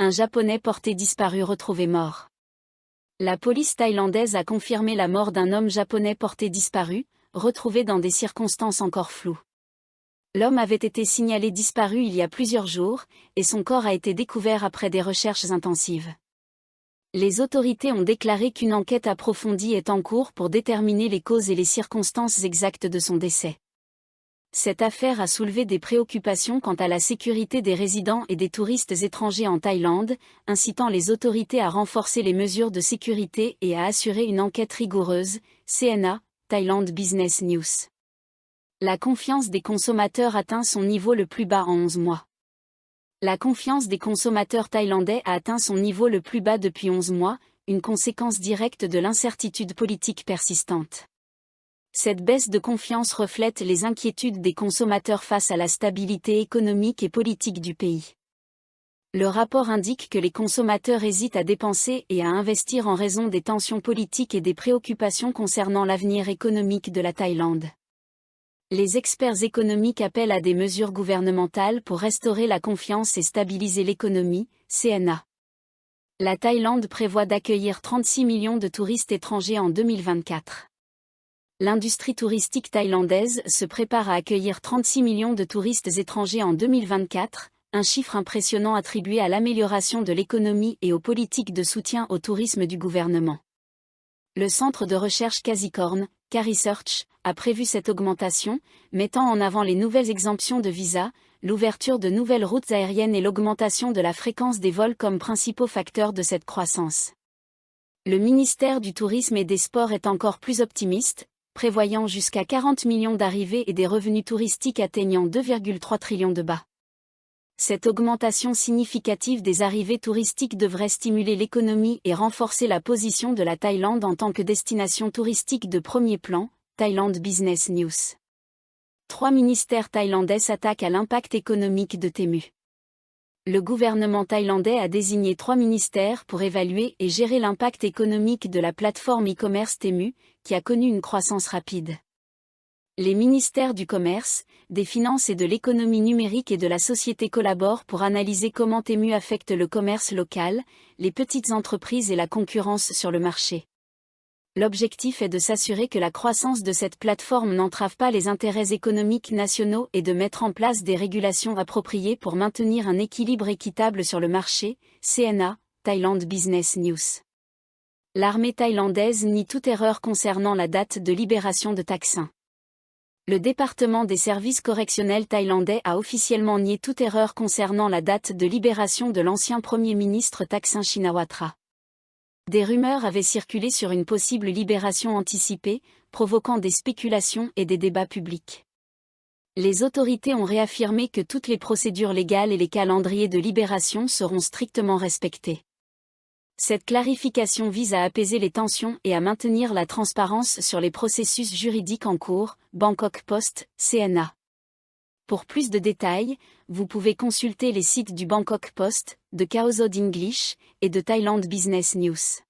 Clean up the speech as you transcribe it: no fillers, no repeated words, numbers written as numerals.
un Japonais porté disparu retrouvé mort. La police thaïlandaise a confirmé la mort d'un homme japonais porté disparu, retrouvé dans des circonstances encore floues. L'homme avait été signalé disparu il y a plusieurs jours, et son corps a été découvert après des recherches intensives. Les autorités ont déclaré qu'une enquête approfondie est en cours pour déterminer les causes et les circonstances exactes de son décès. Cette affaire a soulevé des préoccupations quant à la sécurité des résidents et des touristes étrangers en Thaïlande, incitant les autorités à renforcer les mesures de sécurité et à assurer une enquête rigoureuse. CNA, Thailand Business News. La confiance des consommateurs atteint son niveau le plus bas en 11 mois. La confiance des consommateurs thaïlandais a atteint son niveau le plus bas depuis 11 mois, une conséquence directe de l'incertitude politique persistante. Cette baisse de confiance reflète les inquiétudes des consommateurs face à la stabilité économique et politique du pays. Le rapport indique que les consommateurs hésitent à dépenser et à investir en raison des tensions politiques et des préoccupations concernant l'avenir économique de la Thaïlande. Les experts économiques appellent à des mesures gouvernementales pour restaurer la confiance et stabiliser l'économie. CNA. La Thaïlande prévoit d'accueillir 36 millions de touristes étrangers en 2024. L'industrie touristique thaïlandaise se prépare à accueillir 36 millions de touristes étrangers en 2024, un chiffre impressionnant attribué à l'amélioration de l'économie et aux politiques de soutien au tourisme du gouvernement. Le centre de recherche Casicorn, CaResearch, a prévu cette augmentation, mettant en avant les nouvelles exemptions de visa, l'ouverture de nouvelles routes aériennes et l'augmentation de la fréquence des vols comme principaux facteurs de cette croissance. Le ministère du Tourisme et des Sports est encore plus optimiste, prévoyant jusqu'à 40 millions d'arrivées et des revenus touristiques atteignant 2,3 trillions de bahts. Cette augmentation significative des arrivées touristiques devrait stimuler l'économie et renforcer la position de la Thaïlande en tant que destination touristique de premier plan. Thailand Business News. 3 ministères thaïlandais s'attaquent à l'impact économique de Temu. Le gouvernement thaïlandais a désigné 3 ministères pour évaluer et gérer l'impact économique de la plateforme e-commerce Temu, qui a connu une croissance rapide. Les ministères du Commerce, des Finances et de l'économie numérique et de la société collaborent pour analyser comment Temu affecte le commerce local, les petites entreprises et la concurrence sur le marché. L'objectif est de s'assurer que la croissance de cette plateforme n'entrave pas les intérêts économiques nationaux et de mettre en place des régulations appropriées pour maintenir un équilibre équitable sur le marché. CNA, Thailand Business News. L'armée thaïlandaise nie toute erreur concernant la date de libération de Thaksin. Le département des services correctionnels thaïlandais a officiellement nié toute erreur concernant la date de libération de l'ancien Premier ministre Thaksin Shinawatra. Des rumeurs avaient circulé sur une possible libération anticipée, provoquant des spéculations et des débats publics. Les autorités ont réaffirmé que toutes les procédures légales et les calendriers de libération seront strictement respectés. Cette clarification vise à apaiser les tensions et à maintenir la transparence sur les processus juridiques en cours. Bangkok Post, CNA. Pour plus de détails, vous pouvez consulter les sites du Bangkok Post, de Khao Sod English et de Thailand Business News.